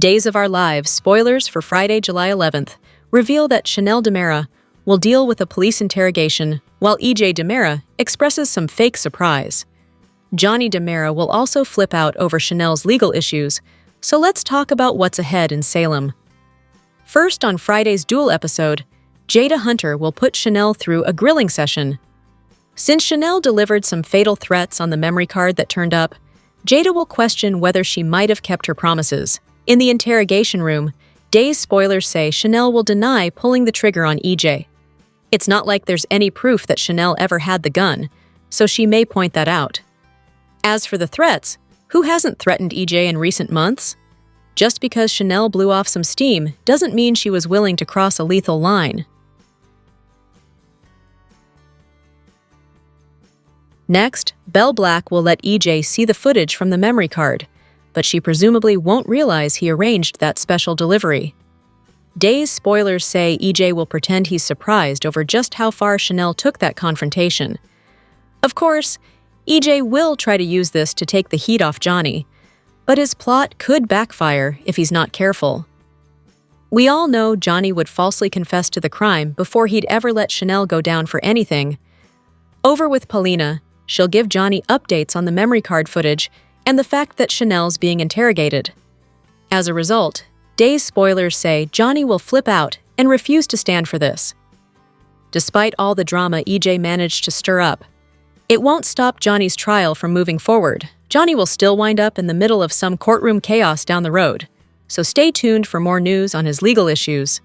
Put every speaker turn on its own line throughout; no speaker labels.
Days of Our Lives spoilers for Friday, July 11th reveal that Chanel DiMera will deal with a police interrogation while EJ DiMera expresses some fake surprise. Johnny DiMera will also flip out over Chanel's legal issues, so let's talk about what's ahead in Salem. First, on Friday's Duel episode, Jada Hunter will put Chanel through a grilling session. Since Chanel delivered some fatal threats on the memory card that turned up, Jada will question whether she might have kept her promises. In the interrogation room, Days spoilers say Chanel will deny pulling the trigger on EJ. It's not like there's any proof that Chanel ever had the gun, so she may point that out. As for the threats, who hasn't threatened EJ in recent months? Just because Chanel blew off some steam doesn't mean she was willing to cross a lethal line. Next, Belle Black will let EJ see the footage from the memory card, but she presumably won't realize he arranged that special delivery. Days spoilers say EJ will pretend he's surprised over just how far Chanel took that confrontation. Of course, EJ will try to use this to take the heat off Johnny, but his plot could backfire if he's not careful. We all know Johnny would falsely confess to the crime before he'd ever let Chanel go down for anything. Over with Paulina, she'll give Johnny updates on the memory card footage and the fact that Chanel's being interrogated. As a result, Days spoilers say Johnny will flip out and refuse to stand for this. Despite all the drama EJ managed to stir up, it won't stop Johnny's trial from moving forward. Johnny will still wind up in the middle of some courtroom chaos down the road, so stay tuned for more news on his legal issues.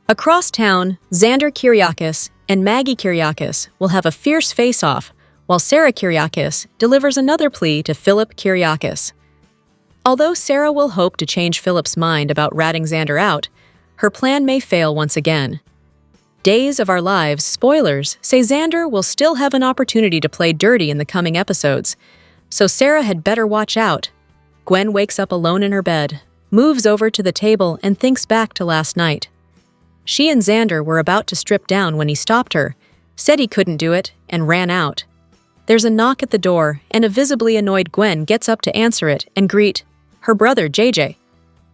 Across town, Xander Kyriakis and Maggie Kyriakis will have a fierce face-off, while Sarah Kyriakis delivers another plea to Philip Kyriakis. Although Sarah will hope to change Philip's mind about ratting Xander out, her plan may fail once again. Days of Our Lives spoilers say Xander will still have an opportunity to play dirty in the coming episodes, so Sarah had better watch out. Gwen wakes up alone in her bed, moves over to the table, and thinks back to last night. She and Xander were about to strip down when he stopped her, said he couldn't do it, and ran out. There's a knock at the door, and a visibly annoyed Gwen gets up to answer it and greet her brother, JJ.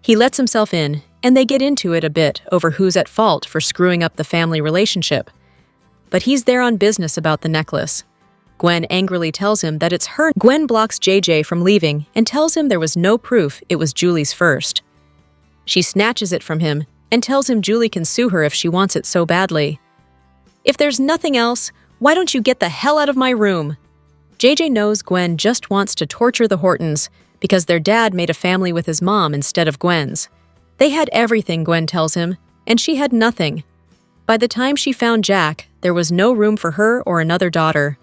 He lets himself in, and they get into it a bit over who's at fault for screwing up the family relationship. But he's there on business about the necklace. Gwen angrily tells him that it's her. Gwen blocks JJ from leaving and tells him there was no proof it was Julie's first. She snatches it from him and tells him Julie can sue her if she wants it so badly. If there's nothing else, why don't you get the hell out of my room? JJ knows Gwen just wants to torture the Hortons because their dad made a family with his mom instead of Gwen's. They had everything, Gwen tells him, and she had nothing. By the time she found Jack, there was no room for her or another daughter.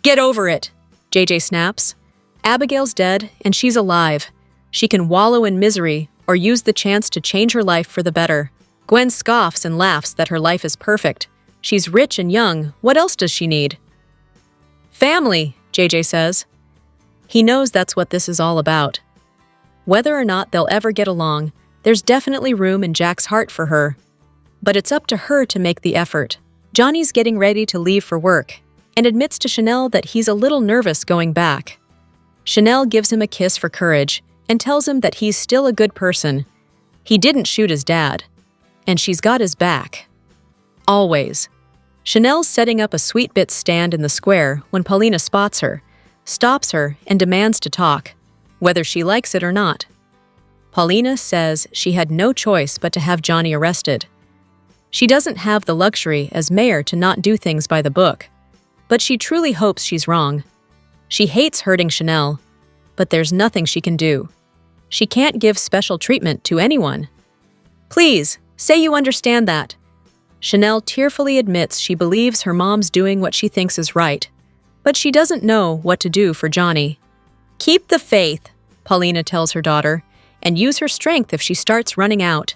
Get over it, JJ snaps. Abigail's dead, and she's alive. She can wallow in misery or use the chance to change her life for the better. Gwen scoffs and laughs that her life is perfect. She's rich and young. What else does she need? Family, JJ says. He knows that's what this is all about. Whether or not they'll ever get along, there's definitely room in Jack's heart for her. But it's up to her to make the effort. Johnny's getting ready to leave for work and admits to Chanel that he's a little nervous going back. Chanel gives him a kiss for courage and tells him that he's still a good person. He didn't shoot his dad, and she's got his back. Always. Chanel's setting up a sweet bits stand in the square when Paulina spots her, stops her, and demands to talk, whether she likes it or not. Paulina says she had no choice but to have Johnny arrested. She doesn't have the luxury as mayor to not do things by the book, but she truly hopes she's wrong. She hates hurting Chanel, but there's nothing she can do. She can't give special treatment to anyone. Please, say you understand that. Chanel tearfully admits she believes her mom's doing what she thinks is right, but she doesn't know what to do for Johnny. Keep the faith, Paulina tells her daughter, and use her strength if she starts running out.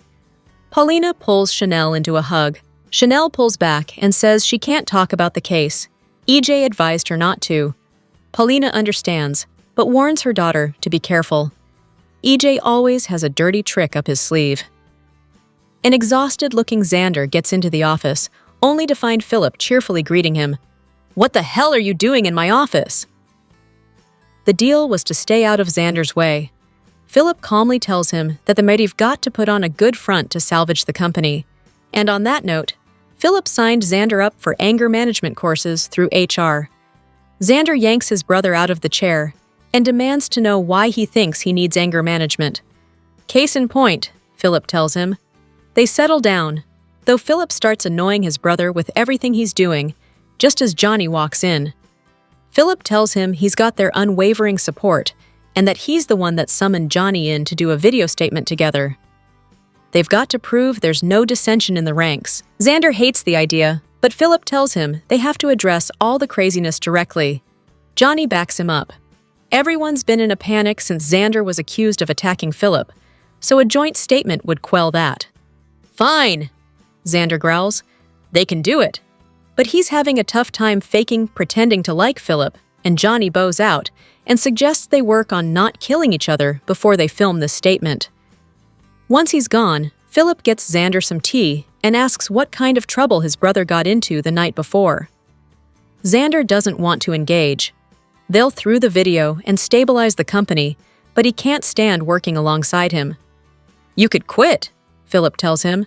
Paulina pulls Chanel into a hug. Chanel pulls back and says she can't talk about the case. EJ advised her not to. Paulina understands, but warns her daughter to be careful. EJ always has a dirty trick up his sleeve. An exhausted-looking Xander gets into the office, only to find Philip cheerfully greeting him. "What the hell are you doing in my office?" The deal was to stay out of Xander's way. Philip calmly tells him that they've got to put on a good front to salvage the company. And on that note, Philip signed Xander up for anger management courses through HR. Xander yanks his brother out of the chair and demands to know why he thinks he needs anger management. Case in point, Philip tells him. They settle down, though Philip starts annoying his brother with everything he's doing, just as Johnny walks in. Philip tells him he's got their unwavering support and that he's the one that summoned Johnny in to do a video statement together. They've got to prove there's no dissension in the ranks. Xander hates the idea, but Philip tells him they have to address all the craziness directly. Johnny backs him up. Everyone's been in a panic since Xander was accused of attacking Philip, so a joint statement would quell that. "Fine," Xander growls. "They can do it." But he's having a tough time pretending to like Philip, and Johnny bows out and suggests they work on not killing each other before they film this statement. Once he's gone, Philip gets Xander some tea and asks what kind of trouble his brother got into the night before. Xander doesn't want to engage. They'll through the video and stabilize the company, but he can't stand working alongside him. "You could quit," Philip tells him.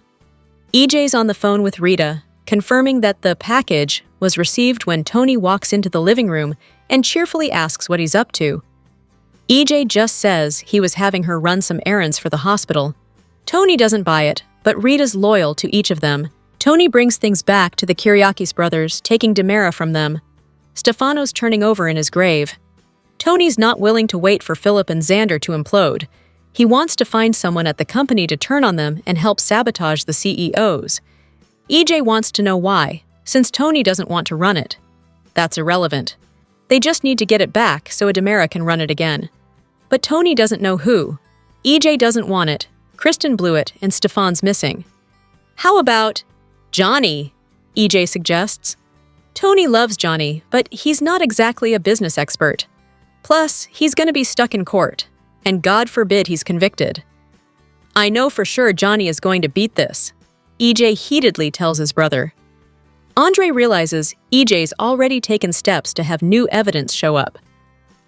EJ's on the phone with Rita, confirming that the package was received when Tony walks into the living room and cheerfully asks what he's up to. EJ just says he was having her run some errands for the hospital. Tony doesn't buy it, but Rita's loyal to each of them. Tony brings things back to the Kyriakis brothers, taking Demera from them. Stefano's turning over in his grave. Tony's not willing to wait for Philip and Xander to implode. He wants to find someone at the company to turn on them and help sabotage the CEOs. EJ wants to know why, since Tony doesn't want to run it. That's irrelevant. They just need to get it back so Demera can run it again. But Tony doesn't know who. EJ doesn't want it. Kristen blew it, and Stefan's missing. "How about Johnny?" EJ suggests. Tony loves Johnny, but he's not exactly a business expert. Plus, he's going to be stuck in court, and God forbid he's convicted. "I know for sure Johnny is going to beat this," EJ heatedly tells his brother. Andre realizes EJ's already taken steps to have new evidence show up.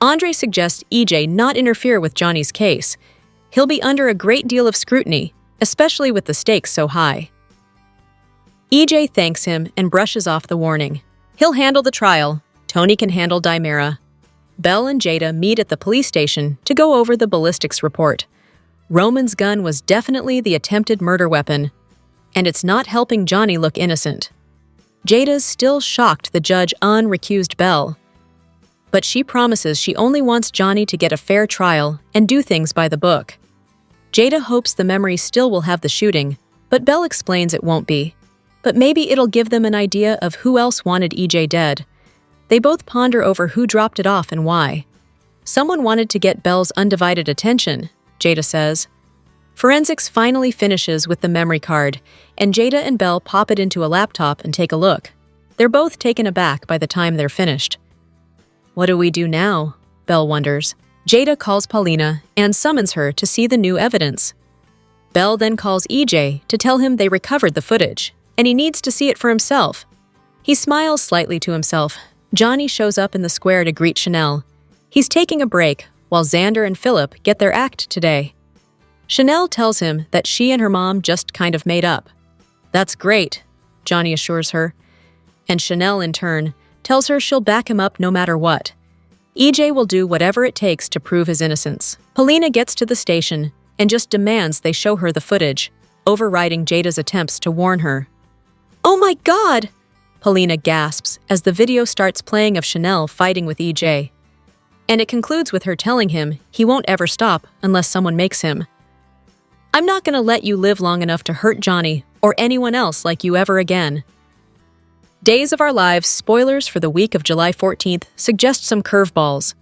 Andre suggests EJ not interfere with Johnny's case. He'll be under a great deal of scrutiny, especially with the stakes so high. EJ thanks him and brushes off the warning. He'll handle the trial. Tony can handle Demera. Belle and Jada meet at the police station to go over the ballistics report. Roman's gun was definitely the attempted murder weapon, and it's not helping Johnny look innocent. Jada's still shocked the judge unrecused Belle, but she promises she only wants Johnny to get a fair trial and do things by the book. Jada hopes the memory still will have the shooting, but Belle explains it won't be. But maybe it'll give them an idea of who else wanted EJ dead. They both ponder over who dropped it off and why. Someone wanted to get Belle's undivided attention, Jada says. Forensics finally finishes with the memory card, and Jada and Belle pop it into a laptop and take a look. They're both taken aback by the time they're finished. What do we do now? Belle wonders. Jada calls Paulina and summons her to see the new evidence. Belle then calls EJ to tell him they recovered the footage, and he needs to see it for himself. He smiles slightly to himself. Johnny shows up in the square to greet Chanel. He's taking a break while Xander and Philip get their act today. Chanel tells him that she and her mom just kind of made up. That's great, Johnny assures her. And Chanel, in turn, tells her she'll back him up no matter what. EJ will do whatever it takes to prove his innocence. Paulina gets to the station and just demands they show her the footage, overriding Jada's attempts to warn her. "Oh my God!" Paulina gasps as the video starts playing of Chanel fighting with EJ. And it concludes with her telling him he won't ever stop unless someone makes him. "I'm not going to let you live long enough to hurt Johnny or anyone else like you ever again." Days of Our Lives spoilers for the week of July 14th suggest some curveballs.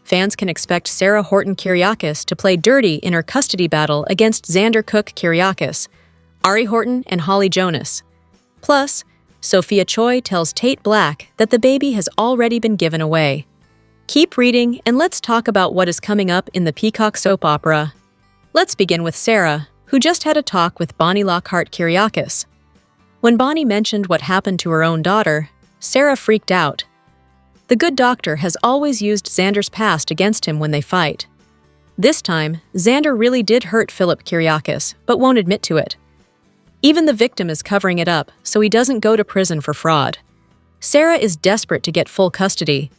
Fans can expect Sarah Horton Kyriakis to play dirty in her custody battle against Xander Cook Kyriakis, Ari Horton, and Holly Jonas. Plus, Sophia Choi tells Tate Black that the baby has already been given away. Keep reading and let's talk about what is coming up in the Peacock soap opera. Let's begin with Sarah, who just had a talk with Bonnie Lockhart Kyriakis. When Bonnie mentioned what happened to her own daughter, Sarah freaked out. The good doctor has always used Xander's past against him when they fight. This time, Xander really did hurt Philip Kyriakis, but won't admit to it. Even the victim is covering it up so he doesn't go to prison for fraud. Sarah is desperate to get full custody.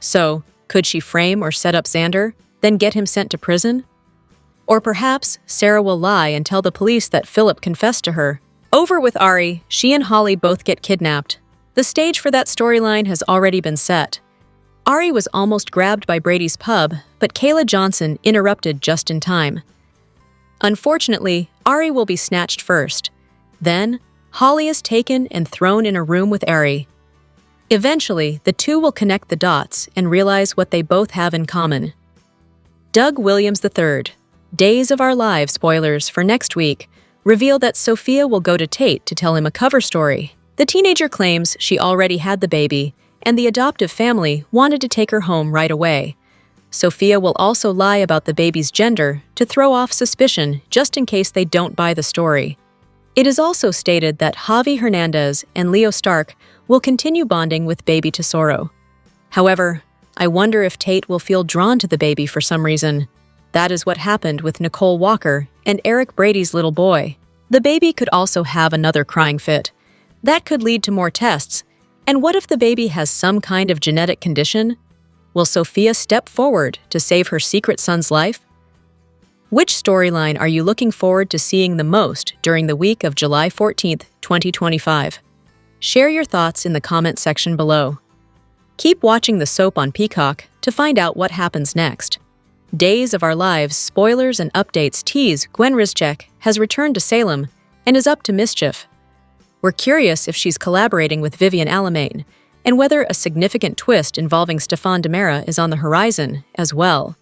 So, could she frame or set up Xander, then get him sent to prison? Or perhaps Sarah will lie and tell the police that Philip confessed to her. Over with Ari, she and Holly both get kidnapped. The stage for that storyline has already been set. Ari was almost grabbed by Brady's pub, but Kayla Johnson interrupted just in time. Unfortunately, Ari will be snatched first. Then, Holly is taken and thrown in a room with Ari. Eventually, the two will connect the dots and realize what they both have in common. Doug Williams III, Days of Our Lives spoilers for next week, reveal that Sophia will go to Tate to tell him a cover story. The teenager claims she already had the baby, and the adoptive family wanted to take her home right away. Sophia will also lie about the baby's gender to throw off suspicion just in case they don't buy the story. It is also stated that Javi Hernandez and Leo Stark will continue bonding with baby Tesoro. However, I wonder if Tate will feel drawn to the baby for some reason. That is what happened with Nicole Walker and Eric Brady's little boy. The baby could also have another crying fit. That could lead to more tests. And what if the baby has some kind of genetic condition? Will Sophia step forward to save her secret son's life? Which storyline are you looking forward to seeing the most during the week of July 14th, 2025? Share your thoughts in the comment section below. Keep watching the soap on Peacock to find out what happens next. Days of Our Lives spoilers and updates tease Gwen Rizchek has returned to Salem and is up to mischief. We're curious if she's collaborating with Vivian Alamain and whether a significant twist involving Stefan DiMera is on the horizon as well.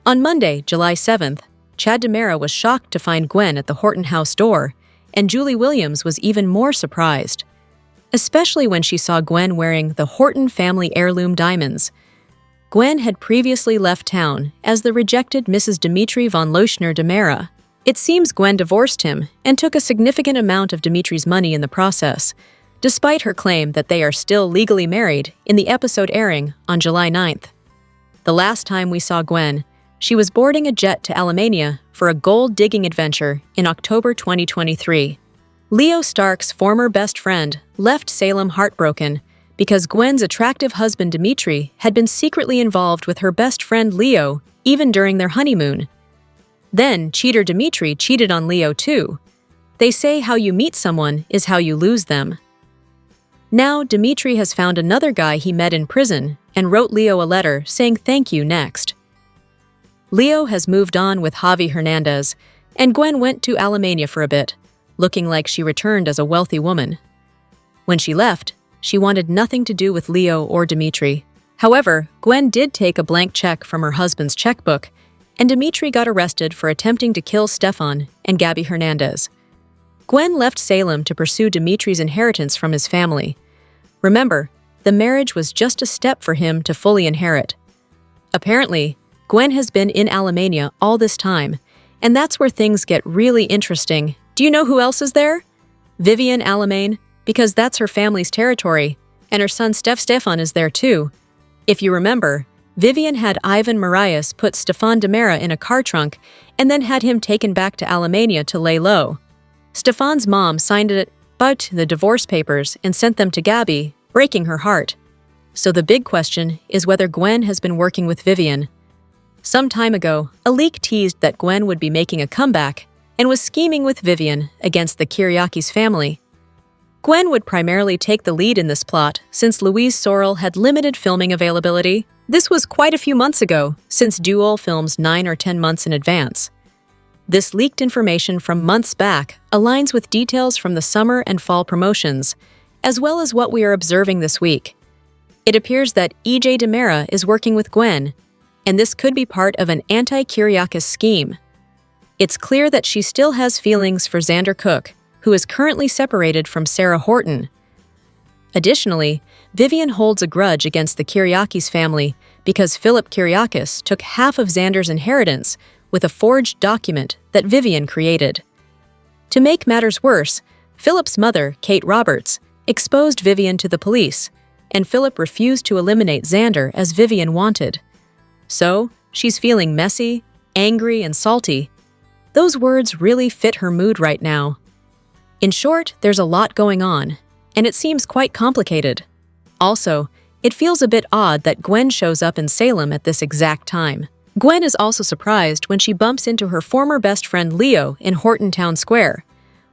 On Monday, July 7th, Chad DiMera was shocked to find Gwen at the Horton house door, and Julie Williams was even more surprised, especially when she saw Gwen wearing the Horton family heirloom diamonds. Gwen had previously left town as the rejected Mrs. Dimitri von Lochner DiMera. It seems Gwen divorced him and took a significant amount of Dimitri's money in the process, despite her claim that they are still legally married in the episode airing on July 9th. The last time we saw Gwen, she was boarding a jet to Alemania for a gold-digging adventure in October 2023. Leo Stark's former best friend left Salem heartbroken because Gwen's attractive husband Dimitri had been secretly involved with her best friend Leo even during their honeymoon. Then cheater Dimitri cheated on Leo too. They say how you meet someone is how you lose them. Now Dimitri has found another guy he met in prison and wrote Leo a letter saying thank you next. Leo has moved on with Javi Hernandez, and Gwen went to Alemania for a bit, looking like she returned as a wealthy woman. When she left, she wanted nothing to do with Leo or Dimitri. However, Gwen did take a blank check from her husband's checkbook, and Dimitri got arrested for attempting to kill Stefan and Gabby Hernandez. Gwen left Salem to pursue Dimitri's inheritance from his family. Remember, the marriage was just a step for him to fully inherit. Apparently, Gwen has been in Alemania all this time, and that's where things get really interesting. Do you know who else is there? Vivian Alamain, because that's her family's territory, and her son Stefan is there too. If you remember, Vivian had Ivan Marias put Stefan DiMera in a car trunk and then had him taken back to Alemania to lay low. Stefan's mom signed the divorce papers and sent them to Gabby, breaking her heart. So the big question is whether Gwen has been working with Vivian. Some time ago, a leak teased that Gwen would be making a comeback and was scheming with Vivian against the Kyriakis family. Gwen would primarily take the lead in this plot since Louise Sorel had limited filming availability. This was quite a few months ago, since Duel films 9 or 10 months in advance. This leaked information from months back aligns with details from the summer and fall promotions, as well as what we are observing this week. It appears that E.J. DiMera is working with Gwen, and this could be part of an anti-Kyriakis scheme. It's clear that she still has feelings for Xander Cook, who is currently separated from Sarah Horton. Additionally, Vivian holds a grudge against the Kyriakis family because Philip Kyriakis took half of Xander's inheritance with a forged document that Vivian created. To make matters worse, Philip's mother, Kate Roberts, exposed Vivian to the police, and Philip refused to eliminate Xander as Vivian wanted. So, she's feeling messy, angry, and salty. Those words really fit her mood right now. In short, there's a lot going on, and it seems quite complicated. Also, it feels a bit odd that Gwen shows up in Salem at this exact time. Gwen is also surprised when she bumps into her former best friend Leo in Horton Town Square,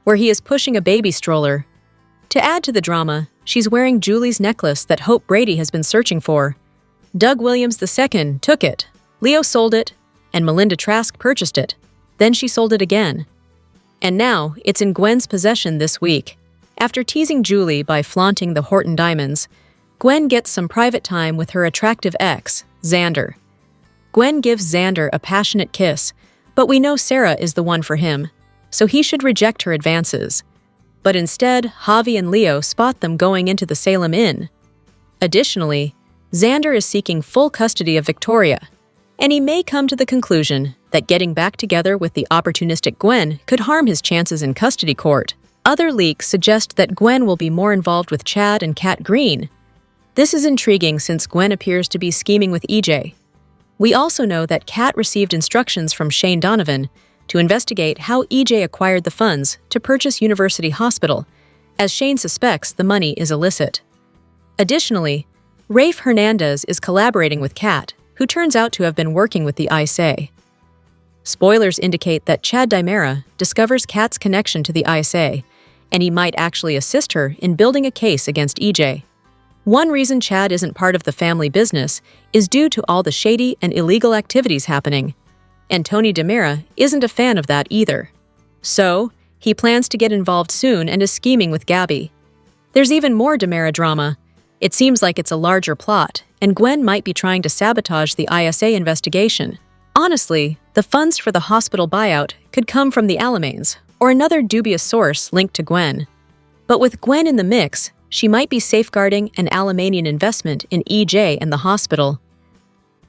where he is pushing a baby stroller. To add to the drama, she's wearing Julie's necklace that Hope Brady has been searching for. Doug Williams II took it, Leo sold it, and Melinda Trask purchased it. Then she sold it again. And now, it's in Gwen's possession this week. After teasing Julie by flaunting the Horton diamonds, Gwen gets some private time with her attractive ex, Xander. Gwen gives Xander a passionate kiss, but we know Sarah is the one for him, so he should reject her advances. But instead, Javi and Leo spot them going into the Salem Inn. Additionally, Xander is seeking full custody of Victoria, and he may come to the conclusion that getting back together with the opportunistic Gwen could harm his chances in custody court. Other leaks suggest that Gwen will be more involved with Chad and Kat Green. This is intriguing since Gwen appears to be scheming with EJ. We also know that Kat received instructions from Shane Donovan to investigate how EJ acquired the funds to purchase University Hospital, as Shane suspects the money is illicit. Additionally, Rafe Hernandez is collaborating with Kat, who turns out to have been working with the ISA. Spoilers indicate that Chad Dimera discovers Kat's connection to the ISA, and he might actually assist her in building a case against EJ. One reason Chad isn't part of the family business is due to all the shady and illegal activities happening, and Tony Dimera isn't a fan of that either. So, he plans to get involved soon and is scheming with Gabby. There's even more Dimera drama. It seems like it's a larger plot, and Gwen might be trying to sabotage the ISA investigation. Honestly, the funds for the hospital buyout could come from the Alamains, or another dubious source linked to Gwen. But with Gwen in the mix, she might be safeguarding an Alamanian investment in EJ and the hospital.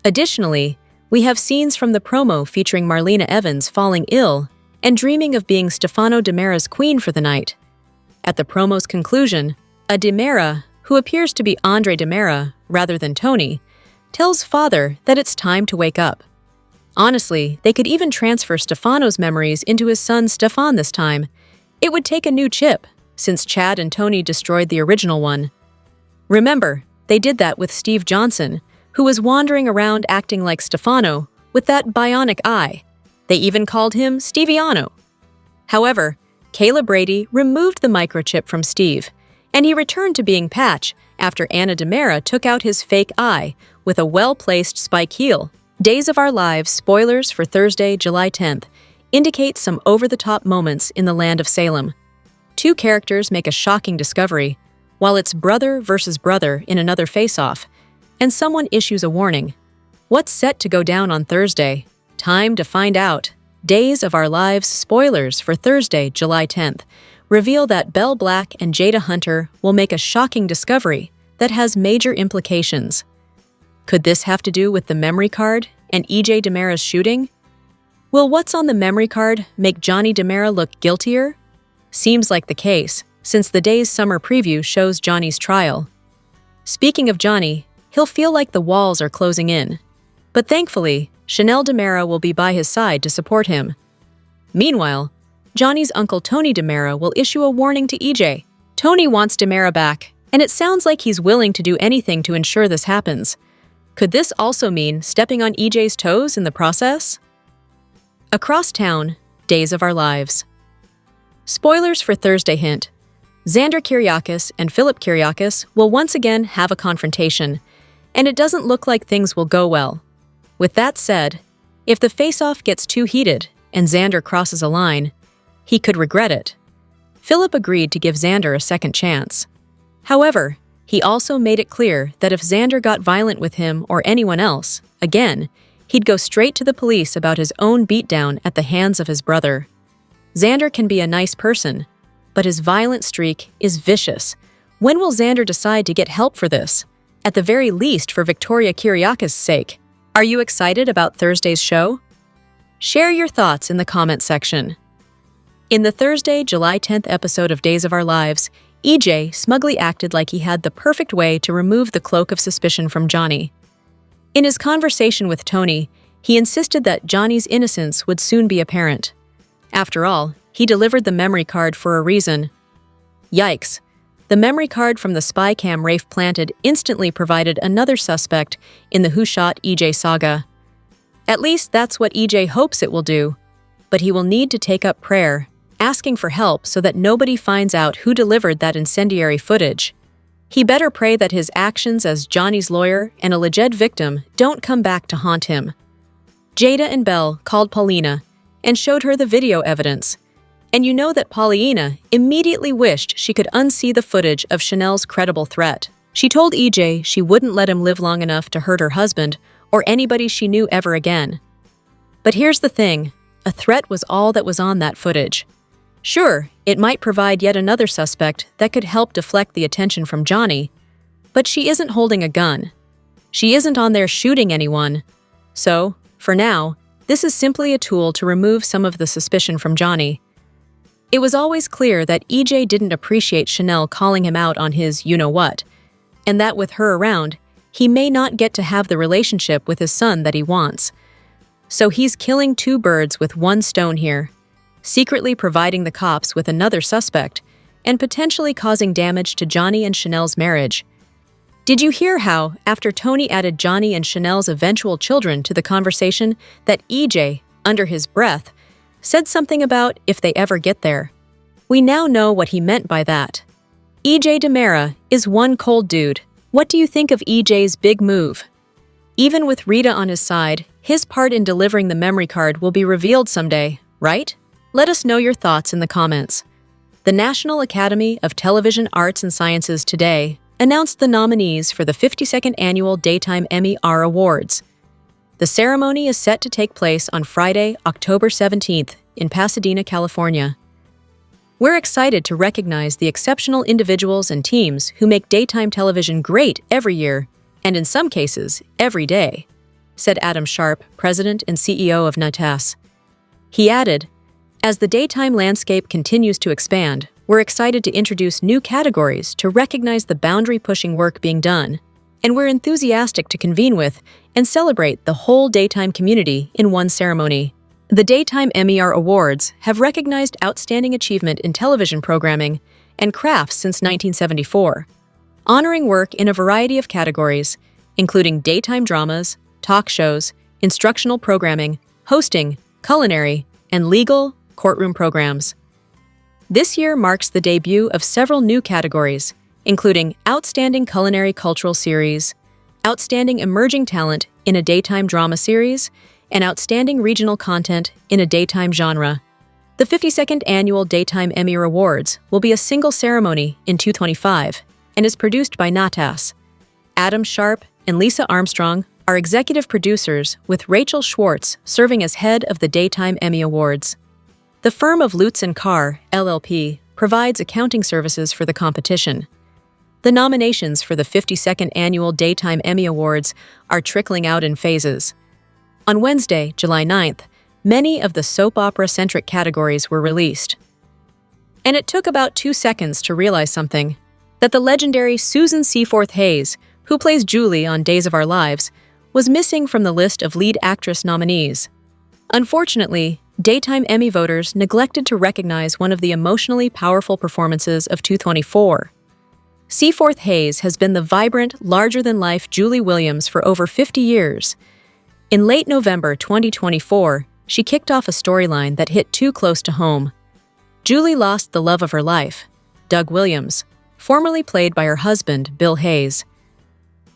Additionally, we have scenes from the promo featuring Marlena Evans falling ill and dreaming of being Stefano Dimera's queen for the night. At the promo's conclusion, a Dimera, who appears to be Andre Dimera rather than Tony, tells Father that it's time to wake up. Honestly, they could even transfer Stefano's memories into his son Stefan this time. It would take a new chip, since Chad and Tony destroyed the original one. Remember, they did that with Steve Johnson, who was wandering around acting like Stefano with that bionic eye. They even called him Steviano. However, Kayla Brady removed the microchip from Steve, and he returned to being Patch after Anna Dimera took out his fake eye with a well-placed spike heel. Days of Our Lives spoilers for Thursday, July 10th, indicate some over-the-top moments in the land of Salem. Two characters make a shocking discovery, while it's brother versus brother in another face-off, and someone issues a warning. What's set to go down on Thursday? Time to find out. Days of Our Lives spoilers for Thursday, July 10th, reveal that Belle Black and Jada Hunter will make a shocking discovery that has major implications. Could this have to do with the memory card and EJ Dimera's shooting? Will what's on the memory card make Johnny Dimera look guiltier? Seems like the case, since the day's summer preview shows Johnny's trial. Speaking of Johnny, he'll feel like the walls are closing in. But thankfully, Chanel Dimera will be by his side to support him. Meanwhile, Johnny's uncle Tony Dimera will issue a warning to EJ. Tony wants Dimera back, and it sounds like he's willing to do anything to ensure this happens. Could this also mean stepping on EJ's toes in the process? Across town, Days of Our Lives. Spoilers for Thursday hint. Xander Kyriakis and Philip Kyriakis will once again have a confrontation, and it doesn't look like things will go well. With that said, if the face-off gets too heated and Xander crosses a line, he could regret it. Philip agreed to give Xander a second chance. However, he also made it clear that if Xander got violent with him or anyone else, again, he'd go straight to the police about his own beatdown at the hands of his brother. Xander can be a nice person, but his violent streak is vicious. When will Xander decide to get help for this? At the very least for Victoria Kyriakis' sake. Are you excited about Thursday's show? Share your thoughts in the comment section. In the Thursday, July 10th episode of Days of Our Lives, EJ smugly acted like he had the perfect way to remove the cloak of suspicion from Johnny. In his conversation with Tony, he insisted that Johnny's innocence would soon be apparent. After all, he delivered the memory card for a reason. Yikes. The memory card from the spy cam Rafe planted instantly provided another suspect in the Who Shot EJ saga. At least that's what EJ hopes it will do, but he will need to take up prayer, asking for help so that nobody finds out who delivered that incendiary footage. He better pray that his actions as Johnny's lawyer and a alleged victim don't come back to haunt him. Jada and Belle called Paulina and showed her the video evidence. And you know that Paulina immediately wished she could unsee the footage of Chanel's credible threat. She told EJ she wouldn't let him live long enough to hurt her husband or anybody she knew ever again. But here's the thing, a threat was all that was on that footage. Sure, it might provide yet another suspect that could help deflect the attention from Johnny, but she isn't holding a gun. She isn't on there shooting anyone. So, for now, this is simply a tool to remove some of the suspicion from Johnny. It was always clear that EJ didn't appreciate Chanel calling him out on his you-know-what, and that with her around, he may not get to have the relationship with his son that he wants. So he's killing two birds with one stone here, secretly providing the cops with another suspect and potentially causing damage to Johnny and Chanel's marriage. Did you hear how, after Tony added Johnny and Chanel's eventual children to the conversation, that EJ, under his breath, said something about if they ever get there? We now know what he meant by that. EJ DiMera is one cold dude. What do you think of EJ's big move? Even with Rita on his side, his part in delivering the memory card will be revealed someday, right? Let us know your thoughts in the comments. The National Academy of Television Arts and Sciences today announced the nominees for the 52nd Annual Daytime Emmy Awards. The ceremony is set to take place on Friday, October 17th in Pasadena, California. We're excited to recognize the exceptional individuals and teams who make daytime television great every year, and in some cases, every day, said Adam Sharp, president and CEO of NATAS. He added, as the daytime landscape continues to expand, we're excited to introduce new categories to recognize the boundary-pushing work being done, and we're enthusiastic to convene with and celebrate the whole daytime community in one ceremony. The Daytime Emmy Awards have recognized outstanding achievement in television programming and crafts since 1974, honoring work in a variety of categories, including daytime dramas, talk shows, instructional programming, hosting, culinary, and legal courtroom programs. This year marks the debut of several new categories, including Outstanding Culinary Cultural Series, Outstanding Emerging Talent in a Daytime Drama Series, and Outstanding Regional Content in a Daytime Genre. The 52nd Annual Daytime Emmy Awards will be a single ceremony in 2025 and is produced by NATAS. Adam Sharp and Lisa Armstrong are executive producers, with Rachel Schwartz serving as head of the Daytime Emmy Awards. The firm of Lutz & Carr, LLP, provides accounting services for the competition. The nominations for the 52nd Annual Daytime Emmy Awards are trickling out in phases. On Wednesday, July 9th, many of the soap opera-centric categories were released. And it took about 2 seconds to realize something, that the legendary Susan Seaforth Hayes, who plays Julie on Days of Our Lives, was missing from the list of lead actress nominees. Unfortunately, Daytime Emmy voters neglected to recognize one of the emotionally powerful performances of 2024. Seaforth Hayes has been the vibrant, larger-than-life Julie Williams for over 50 years. In late November 2024, she kicked off a storyline that hit too close to home. Julie lost the love of her life, Doug Williams, formerly played by her husband, Bill Hayes.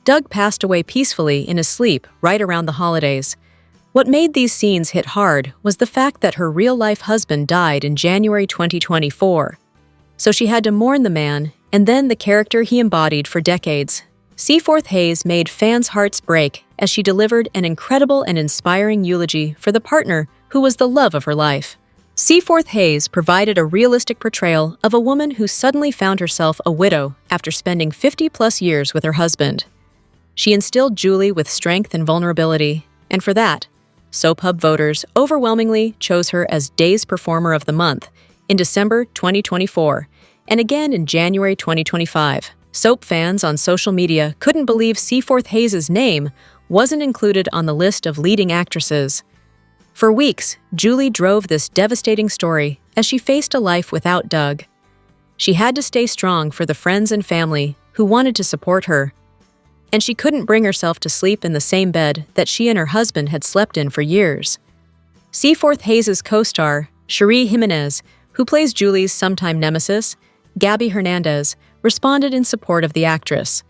Doug passed away peacefully in his sleep right around the holidays. What made these scenes hit hard was the fact that her real-life husband died in January 2024. So she had to mourn the man and then the character he embodied for decades. Seaforth Hayes made fans' hearts break as she delivered an incredible and inspiring eulogy for the partner who was the love of her life. Seaforth Hayes provided a realistic portrayal of a woman who suddenly found herself a widow after spending 50-plus years with her husband. She instilled Julie with strength and vulnerability, and for that, Soap Hub voters overwhelmingly chose her as Day's Performer of the Month in December 2024 and again in January 2025. Soap fans on social media couldn't believe Seaforth Hayes' name wasn't included on the list of leading actresses. For weeks, Julie drove this devastating story as she faced a life without Doug. She had to stay strong for the friends and family who wanted to support her. And she couldn't bring herself to sleep in the same bed that she and her husband had slept in for years. Seaforth Hayes' co-star, Cherie Jimenez, who plays Julie's sometime nemesis, Gabby Hernandez, responded in support of the actress.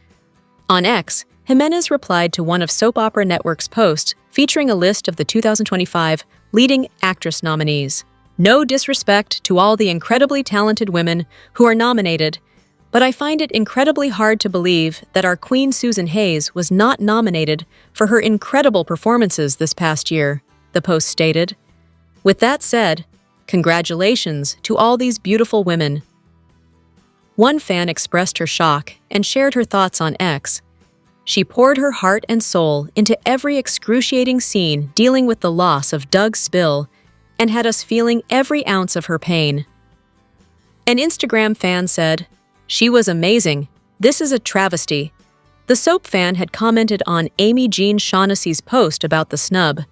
On X, Jimenez replied to one of Soap Opera Network's posts featuring a list of the 2025 leading actress nominees. No disrespect to all the incredibly talented women who are nominated, but I find it incredibly hard to believe that our Queen Susan Hayes was not nominated for her incredible performances this past year, the post stated. With that said, congratulations to all these beautiful women. One fan expressed her shock and shared her thoughts on X. She poured her heart and soul into every excruciating scene dealing with the loss of Doug Spill and had us feeling every ounce of her pain. An Instagram fan said, "She was amazing. This is a travesty." The soap fan had commented on Amy Jean Shaughnessy's post about the snub.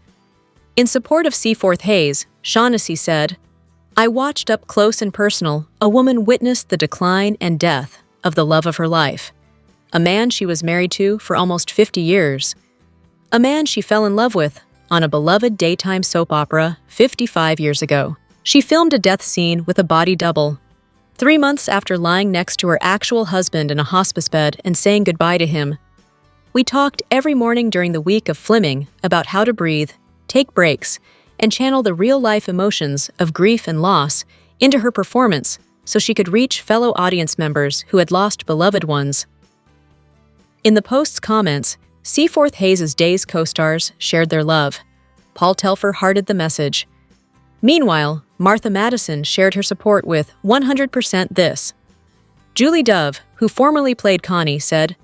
In support of Seaforth Hayes, Shaughnessy said, "I watched up close and personal a woman witness the decline and death of the love of her life, a man she was married to for almost 50 years, a man she fell in love with on a beloved daytime soap opera 55 years ago. She filmed a death scene with a body double, 3 months after lying next to her actual husband in a hospice bed and saying goodbye to him. We talked every morning during the week of filming about how to breathe, take breaks, and channel the real-life emotions of grief and loss into her performance so she could reach fellow audience members who had lost beloved ones." In the post's comments, Seaforth Hayes' Days co-stars shared their love. Paul Telfer hearted the message. Meanwhile, Martha Madison shared her support with 100% this. Julie Dove, who formerly played Connie, said,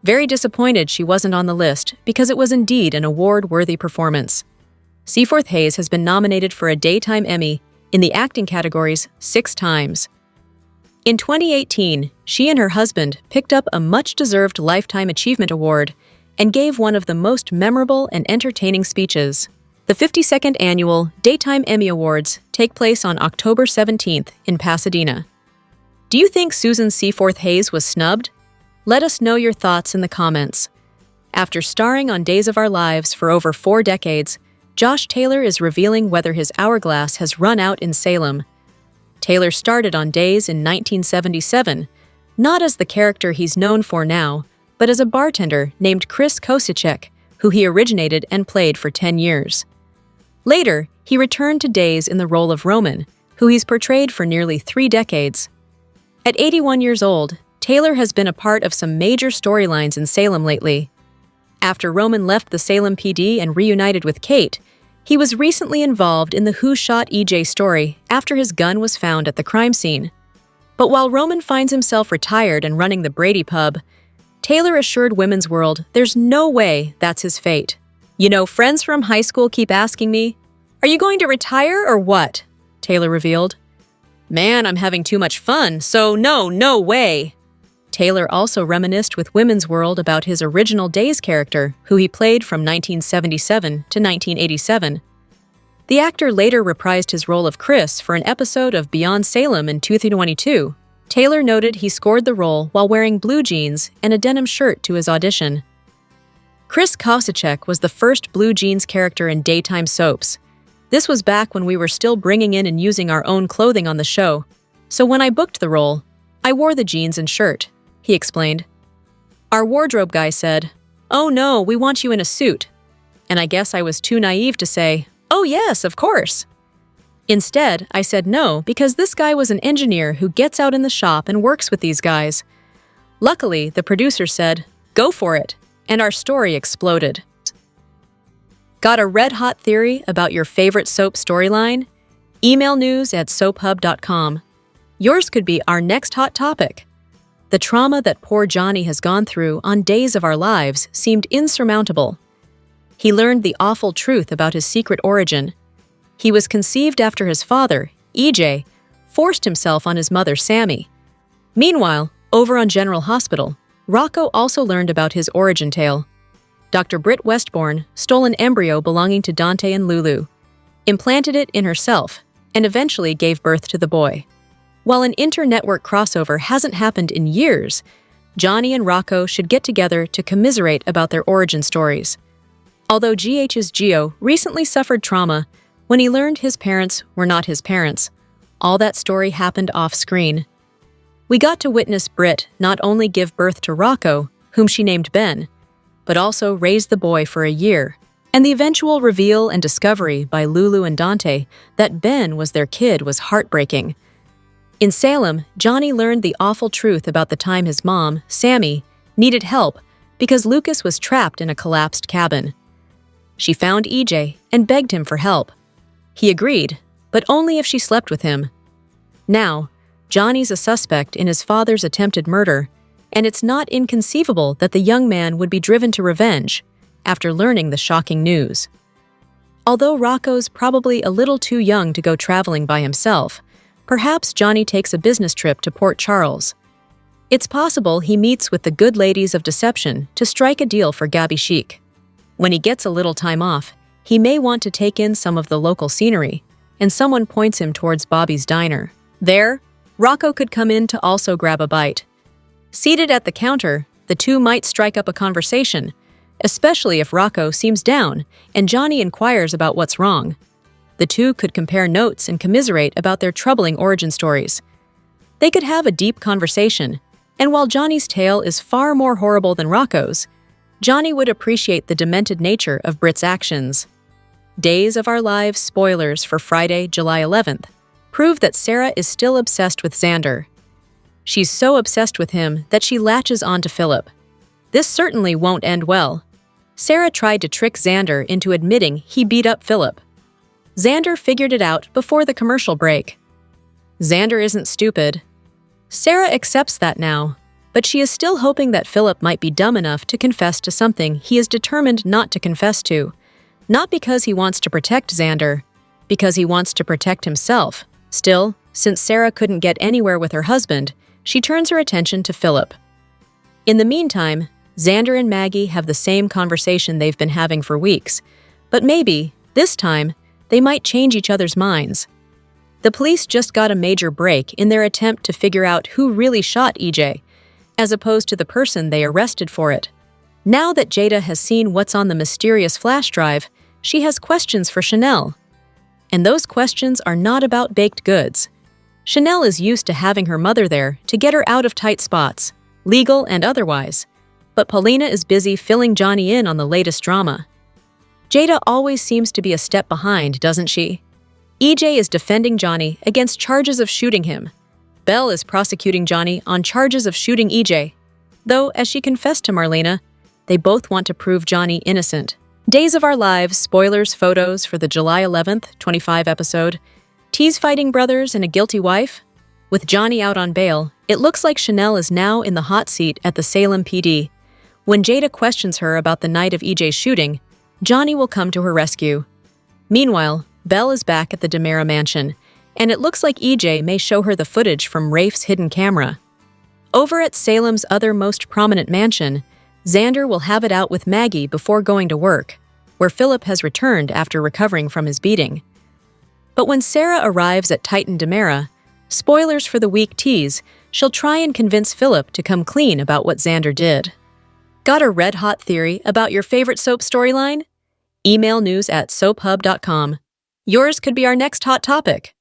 "Very disappointed she wasn't on the list because it was indeed an award-worthy performance." Seaforth Hayes has been nominated for a Daytime Emmy in the acting categories 6 times. In 2018, she and her husband picked up a much-deserved Lifetime Achievement Award and gave one of the most memorable and entertaining speeches. The 52nd Annual Daytime Emmy Awards take place on October 17th in Pasadena. Do you think Susan Seaforth Hayes was snubbed? Let us know your thoughts in the comments. After starring on Days of Our Lives for over 4 decades, Josh Taylor is revealing whether his hourglass has run out in Salem. Taylor started on Days in 1977, not as the character he's known for now, but as a bartender named Chris Kosicek, who he originated and played for 10 years. Later, he returned to Days in the role of Roman, who he's portrayed for nearly 3 decades. At 81 years old, Taylor has been a part of some major storylines in Salem lately. After Roman left the Salem PD and reunited with Kate, he was recently involved in the Who Shot EJ story after his gun was found at the crime scene. But while Roman finds himself retired and running the Brady pub, Taylor assured Women's World there's no way that's his fate. "You know, friends from high school keep asking me, 'Are you going to retire or what?' Taylor revealed. Man, I'm having too much fun, so no way." Taylor also reminisced with Women's World about his original Days character, who he played from 1977 to 1987. The actor later reprised his role of Chris for an episode of Beyond Salem in 2022. Taylor noted he scored the role while wearing blue jeans and a denim shirt to his audition. Chris Kosicek was the first blue jeans character in daytime soaps. This was back when we were still bringing in and using our own clothing on the show, so when I booked the role, I wore the jeans and shirt, he explained. Our wardrobe guy said, "Oh no, we want you in a suit." And I guess I was too naive to say, "Oh yes, of course." Instead, I said no because this guy was an engineer who gets out in the shop and works with these guys. Luckily, the producer said, "Go for it," and our story exploded. Got a red-hot theory about your favorite soap storyline? Email news@soaphub.com. Yours could be our next hot topic. The trauma that poor Johnny has gone through on Days of Our Lives seemed insurmountable. He learned the awful truth about his secret origin. He was conceived after his father, EJ, forced himself on his mother, Sammy. Meanwhile, over on General Hospital, Rocco also learned about his origin tale. Dr. Britt Westbourne stole an embryo belonging to Dante and Lulu, implanted it in herself, and eventually gave birth to the boy. While an inter-network crossover hasn't happened in years, Johnny and Rocco should get together to commiserate about their origin stories. Although GH's Gio recently suffered trauma when he learned his parents were not his parents, all that story happened off-screen. We got to witness Britt not only give birth to Rocco, whom she named Ben, but also raise the boy for a year, and the eventual reveal and discovery by Lulu and Dante that Ben was their kid was heartbreaking. In Salem, Johnny learned the awful truth about the time his mom, Sammy, needed help because Lucas was trapped in a collapsed cabin. She found EJ and begged him for help. He agreed, but only if she slept with him. Now, Johnny's a suspect in his father's attempted murder, and it's not inconceivable that the young man would be driven to revenge after learning the shocking news. Although Rocco's probably a little too young to go traveling by himself, perhaps Johnny takes a business trip to Port Charles. It's possible he meets with the good ladies of deception to strike a deal for Gabby Chic. When he gets a little time off, he may want to take in some of the local scenery, and someone points him towards Bobby's diner. There, Rocco could come in to also grab a bite. Seated at the counter, the two might strike up a conversation, especially if Rocco seems down and Johnny inquires about what's wrong. The two could compare notes and commiserate about their troubling origin stories. They could have a deep conversation, and while Johnny's tale is far more horrible than Rocco's, Johnny would appreciate the demented nature of Britt's actions. Days of Our Lives spoilers for Friday, July 11th, prove that Sarah is still obsessed with Xander. She's so obsessed with him that she latches onto Philip. This certainly won't end well. Sarah tried to trick Xander into admitting he beat up Philip. Xander figured it out before the commercial break. Xander isn't stupid. Sarah accepts that now, but she is still hoping that Philip might be dumb enough to confess to something he is determined not to confess to, not because he wants to protect Xander, because he wants to protect himself. Still, since Sarah couldn't get anywhere with her husband, she turns her attention to Philip. In the meantime, Xander and Maggie have the same conversation they've been having for weeks, but maybe, this time, they might change each other's minds. The police just got a major break in their attempt to figure out who really shot EJ, as opposed to the person they arrested for it. Now that Jada has seen what's on the mysterious flash drive, she has questions for Chanel. And those questions are not about baked goods. Chanel is used to having her mother there to get her out of tight spots, legal and otherwise. But Paulina is busy filling Johnny in on the latest drama. Jada always seems to be a step behind, doesn't she? EJ is defending Johnny against charges of shooting him. Belle is prosecuting Johnny on charges of shooting EJ. Though, as she confessed to Marlena, they both want to prove Johnny innocent. Days of Our Lives spoilers photos for the July 11th, 25 episode tease fighting brothers and a guilty wife. With Johnny out on bail, it looks like Chanel is now in the hot seat at the Salem PD. When Jada questions her about the night of EJ's shooting, Johnny will come to her rescue. Meanwhile, Belle is back at the DiMera mansion, and it looks like EJ may show her the footage from Rafe's hidden camera. Over at Salem's other most prominent mansion, Xander will have it out with Maggie before going to work, where Philip has returned after recovering from his beating. But when Sarah arrives at Titan DiMera, spoilers for the week tease, she'll try and convince Philip to come clean about what Xander did. Got a red-hot theory about your favorite soap storyline? Email news@soaphub.com. Yours could be our next hot topic.